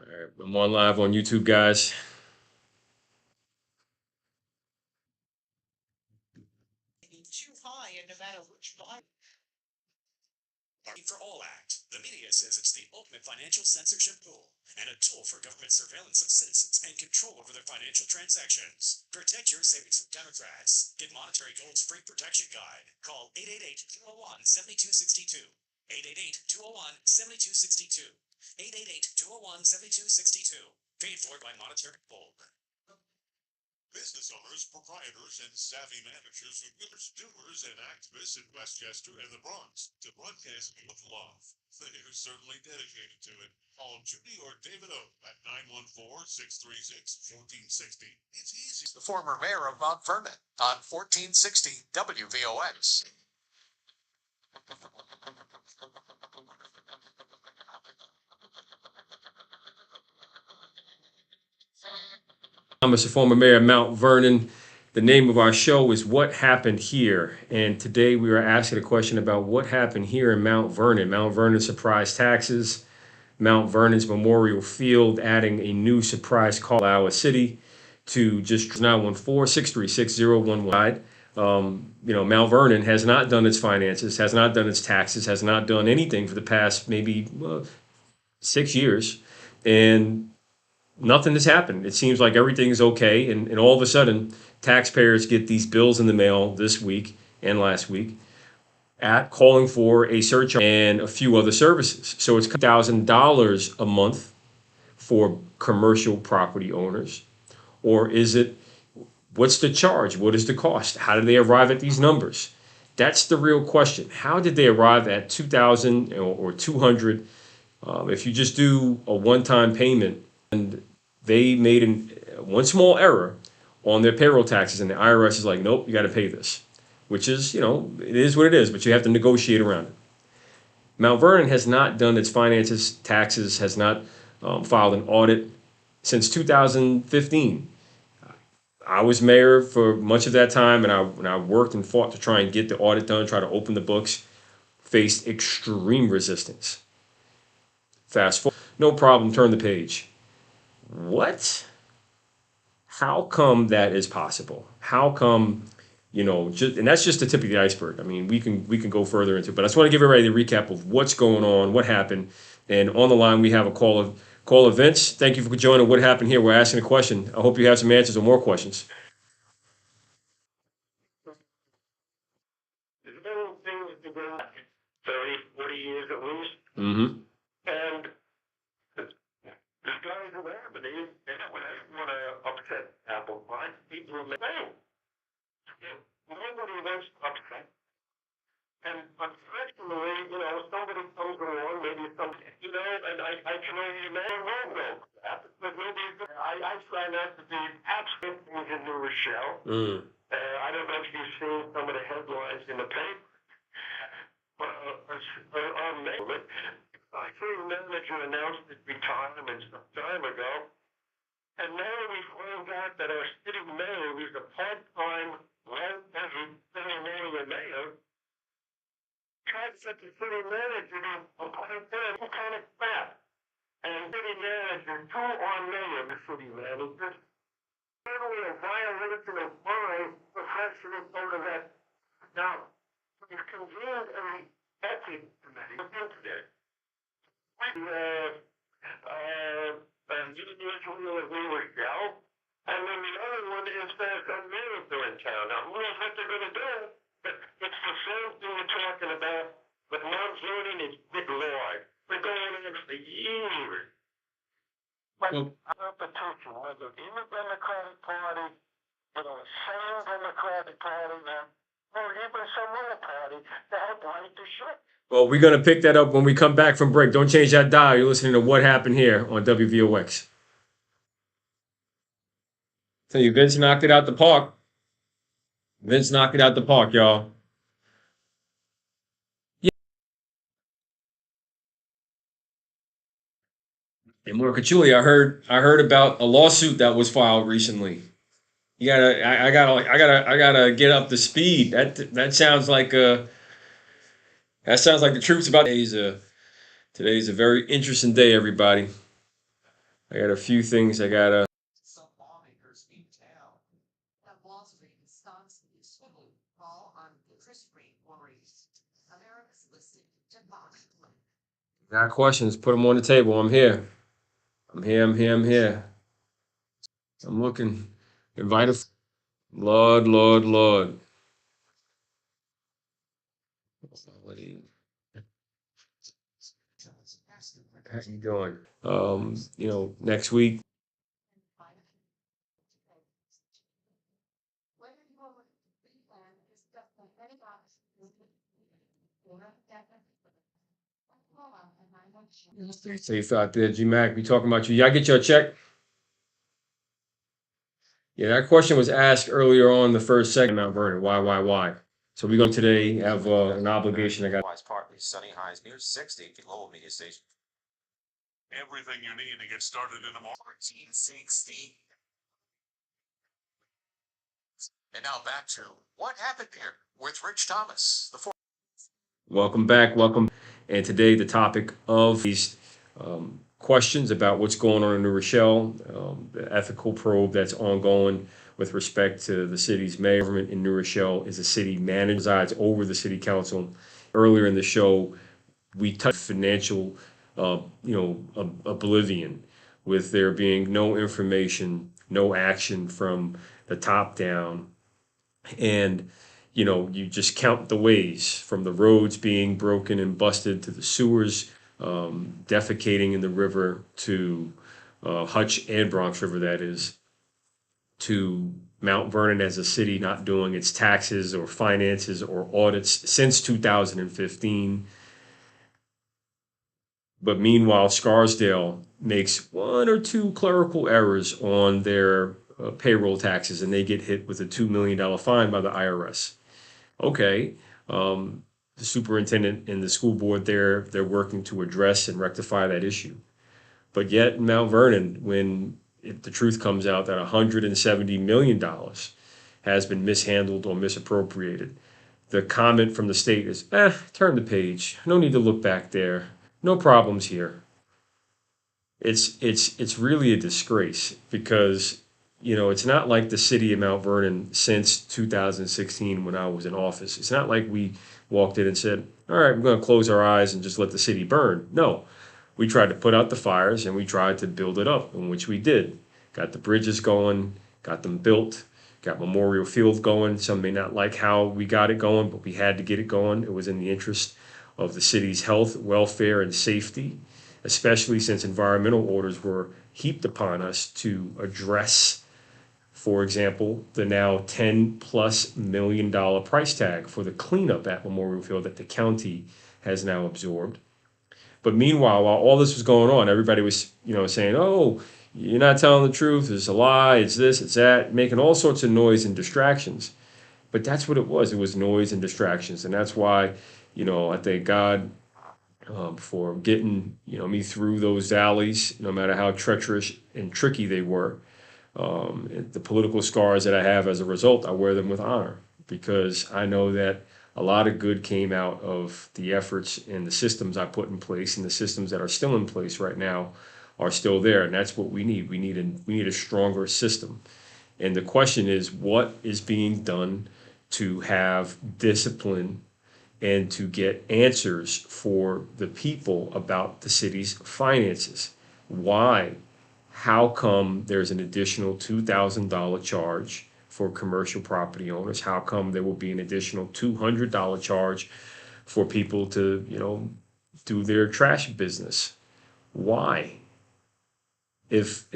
All right, I'm on live on YouTube, guys. For All Act. The media says it's the ultimate financial censorship tool and a tool for government surveillance of citizens and control over their financial transactions. Protect your savings from Democrats. Get Monetary Gold's free protection guide. Call 888-201-7262. 888-201-7262. 888-201-7262. Paid for by Monetary Gold. Business owners, proprietors, and savvy managers are winners, doers, and activists in Westchester and the Bronx to broadcast with love. They're certainly dedicated to it. Call Judy or David O at 914-636-1460. It's easy. The former mayor of Mount Vernon on 1460 WVOX. I'm a former mayor of Mount Vernon. The name of our show is What Happened Here? And today we are asking a question about what happened here in Mount Vernon. Mount Vernon surprise taxes, Mount Vernon's Memorial Field adding a new surprise call to our city to just 914-636-0111. Mount Vernon has not done its finances, has not done its taxes, has not done anything for the past maybe 6 years. And nothing has happened. It seems like everything is okay. And all of a sudden, taxpayers get these bills in the mail this week and last week at calling for a surcharge and a few other services. So it's $1,000 a month for commercial property owners. Or is it, what's the charge? What is the cost? How do they arrive at these numbers? That's the real question. How did they arrive at 2,000 or 200? If you just do a one-time payment, and they made one small error on their payroll taxes, and the IRS is like, nope, you got to pay this, which is, it is what it is, but you have to negotiate around it. Mount Vernon has not done its finances, taxes, has not filed an audit since 2015. I was mayor for much of that time, and I worked and fought to try and get the audit done, try to open the books, faced extreme resistance. Fast forward, no problem, turn the page. What? How come that is possible? How come, and that's just the tip of the iceberg. I mean, we can go further into it, but I just want to give everybody the recap of what's going on, what happened. And on the line, we have a caller, Vince. Thank you for joining What Happened Here. We're asking a question. I hope you have some answers or more questions. There's been things that have been 30, 40 years at least, Mm-hmm. and the guys are there, but they don't want to upset apple pie. People are like, hey, nobody wants to upset. And unfortunately, somebody comes along, maybe something, and I can only imagine won't go that, but maybe I try not to be absolute things in New Rochelle. I don't know if you've seen some of the headlines in the paper. On May, our city manager announced his retirement some time ago, and now we find out that our city mayor, who's a part-time, well-paid city mayor, tried to set the city manager to some kind of crap. And city manager, to our mayor, the city manager, totally a violation of my professional code of ethics. Now, we've convened an ethics committee into this. Usually we were Shell, and then the other one is some minister in town. Now, who knows what they're going to do, but it's the same thing we're talking about with Mount Vernon and Big Lord. We're going on for years. But our petition was in the Democratic Party, the same Democratic Party now, or even some other party that had right to shut. Well, we're going to pick that up when we come back from break. Don't change that dial. You're listening to What Happened Here on WVOX. Tell you, Vince knocked it out the park. Vince knocked it out the park, y'all. Yeah. And Morcachuli, I heard about a lawsuit that was filed recently. I gotta get up to speed. That sounds like the truth's about today's a very interesting day, everybody. I got a few things I gotta. Some lawmakers in town. Wall Street stocks swivel fall on interest rate worries. America's listed to box. Got questions? Put them on the table. I'm here. I'm here. I'm here. I'm here. I'm looking. Invite a. Lord, Lord, Lord. How you doing? Next week. Whether you want to plan is just like any box. Safe out there, G Mac. We talking about you. Y'all get your check? Yeah, that question was asked earlier on in the first segment, Mount Vernon. Why? So we're going to today have an obligation. I got. Otherwise partly sunny, highs near 60, below media station. Everything you need to get started in the morning. 1460. And now back to what happened here with Rich Thomas, the Welcome back. Welcome. And today the topic of these questions about what's going on in New Rochelle, the ethical probe that's ongoing with respect to the city's mayor. Government in New Rochelle is a city manager, presides over the city council. Earlier in the show, we touched financial, oblivion, with there being no information, no action from the top down, and you just count the ways from the roads being broken and busted to the sewers defecating in the river to Hutch and Bronx River, that is, to Mount Vernon as a city not doing its taxes or finances or audits since 2015. But meanwhile, Scarsdale makes one or two clerical errors on their payroll taxes and they get hit with a $2 million fine by the IRS. Okay. The superintendent and the school board they're working to address and rectify that issue. But yet in Mount Vernon, when the truth comes out that $170 million has been mishandled or misappropriated, the comment from the state is, turn the page. No need to look back there. No problems here. It's really a disgrace because it's not like the city of Mount Vernon since 2016 when I was in office. It's not like we walked in and said, all right, we're going to close our eyes and just let the city burn. No, we tried to put out the fires and we tried to build it up, in which we did. Got the bridges going, got them built, got Memorial Field going. Some may not like how we got it going, but we had to get it going. It was in the interest of the city's health, welfare, and safety, especially since environmental orders were heaped upon us to address, for example, the now $10+ million price tag for the cleanup at Memorial Field that the county has now absorbed. But meanwhile, while all this was going on, everybody was, saying, "Oh, you're not telling the truth. It's a lie. It's this, it's that," making all sorts of noise and distractions. But that's what it was. It was noise and distractions, and that's why, I thank God for getting, me through those valleys, no matter how treacherous and tricky they were. The political scars that I have as a result, I wear them with honor because I know that a lot of good came out of the efforts and the systems I put in place, and the systems that are still in place right now are still there, and that's what we need. We need a stronger system. And the question is, what is being done to have discipline and to get answers for the people about the city's finances? Why? How come there's an additional $2,000 charge for commercial property owners? How come there will be an additional $200 charge for people to, do their trash business? Why? If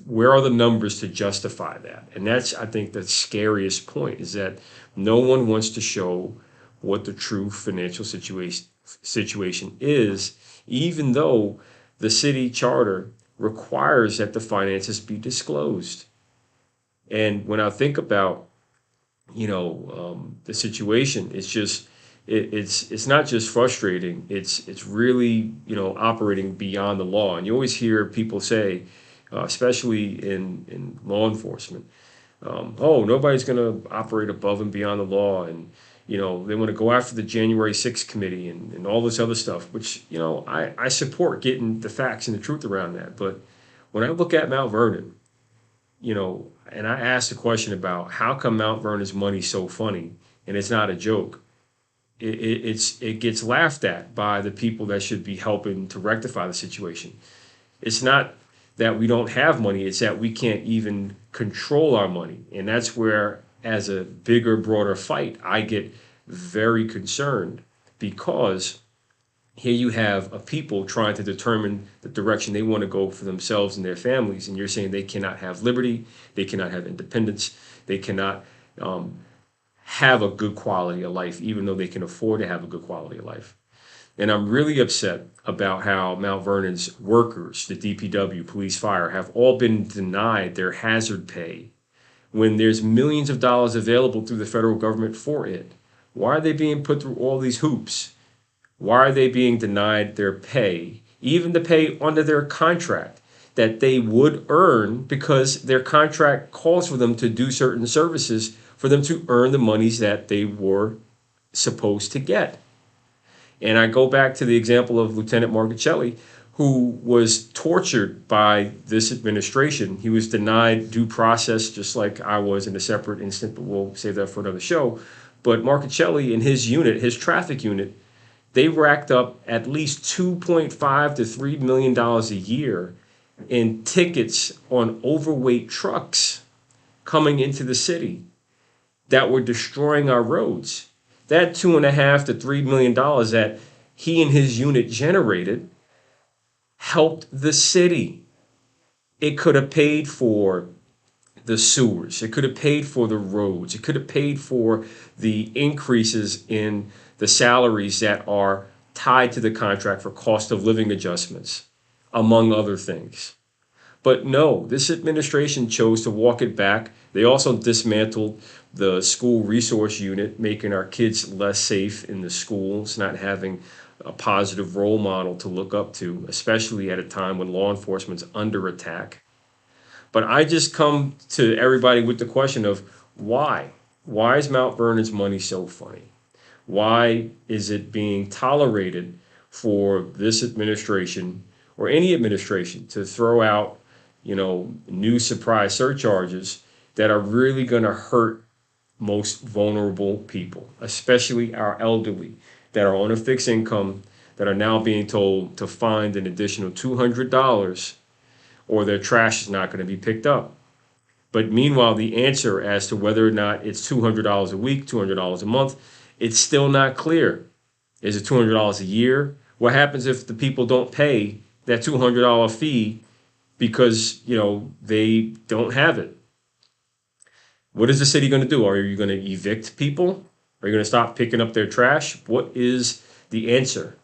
where are the numbers to justify that? And that's, I think, the scariest point, is that no one wants to show what the true financial situation is, even though the city charter requires that the finances be disclosed. And when I think about, the situation, it's just, it's not just frustrating. It's really, operating beyond the law. And you always hear people say, especially in law enforcement, oh, nobody's going to operate above and beyond the law. And, they want to go after the January 6th committee and all this other stuff, which, I support getting the facts and the truth around that. But when I look at Mount Vernon, and I asked the question about how come Mount Vernon's money so funny, and it's not a joke. It gets laughed at by the people that should be helping to rectify the situation. It's not that we don't have money, it's that we can't even control our money. And that's where, as a bigger, broader fight, I get very concerned, because here you have a people trying to determine the direction they want to go for themselves and their families, and you're saying they cannot have liberty, they cannot have independence, they cannot have a good quality of life, even though they can afford to have a good quality of life. And I'm really upset about how Mount Vernon's workers, the DPW, police, fire, have all been denied their hazard pay when there's millions of dollars available through the federal government for it. Why are they being put through all these hoops? Why are they being denied their pay, even the pay under their contract that they would earn, because their contract calls for them to do certain services for them to earn the monies that they were supposed to get? And I go back to the example of Lieutenant Marchicelli, who was tortured by this administration. He was denied due process, just like I was in a separate instant, but we'll save that for another show. But Marchicelli and his unit, his traffic unit, they racked up at least $2.5 to $3 million a year in tickets on overweight trucks coming into the city that were destroying our roads. That $2.5 to $3 million that he and his unit generated helped the city. It could have paid for the sewers. It could have paid for the roads. It could have paid for the increases in the salaries that are tied to the contract for cost of living adjustments, among other things. But no, this administration chose to walk it back. They also dismantled the school resource unit, making our kids less safe in the schools, not having a positive role model to look up to, especially at a time when law enforcement's under attack. But I just come to everybody with the question of why? Why is Mount Vernon's money so funny? Why is it being tolerated for this administration or any administration to throw out, new surprise surcharges that are really going to hurt most vulnerable people, especially our elderly that are on a fixed income, that are now being told to find an additional $200 or their trash is not going to be picked up. But meanwhile, the answer as to whether or not it's $200 a week, $200 a month, it's still not clear. Is it $200 a year? What happens if the people don't pay that $200 fee because, they don't have it? What is the city going to do? Are you going to evict people? Are you going to stop picking up their trash? What is the answer?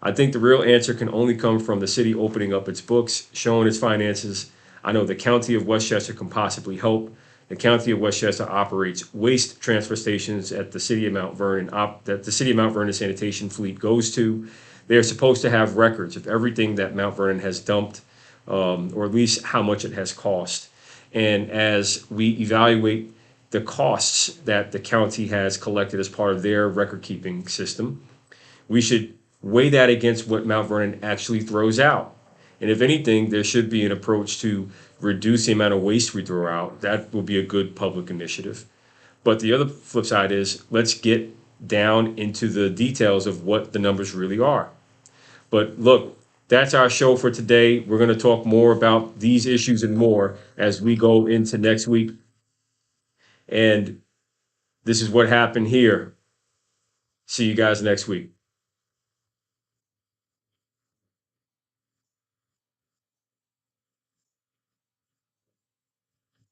I think the real answer can only come from the city opening up its books, showing its finances. I know the county of Westchester can possibly help. The county of Westchester operates waste transfer stations at the city of Mount Vernon, that the city of Mount Vernon sanitation fleet goes to. They're supposed to have records of everything that Mount Vernon has dumped, or at least how much it has cost. And as we evaluate the costs that the county has collected as part of their record keeping system, we should weigh that against what Mount Vernon actually throws out. And if anything, there should be an approach to reduce the amount of waste we throw out. That will be a good public initiative. But the other flip side is, let's get down into the details of what the numbers really are. But look, that's our show for today. We're going to talk more about these issues and more as we go into next week. And this is what happened here. See you guys next week.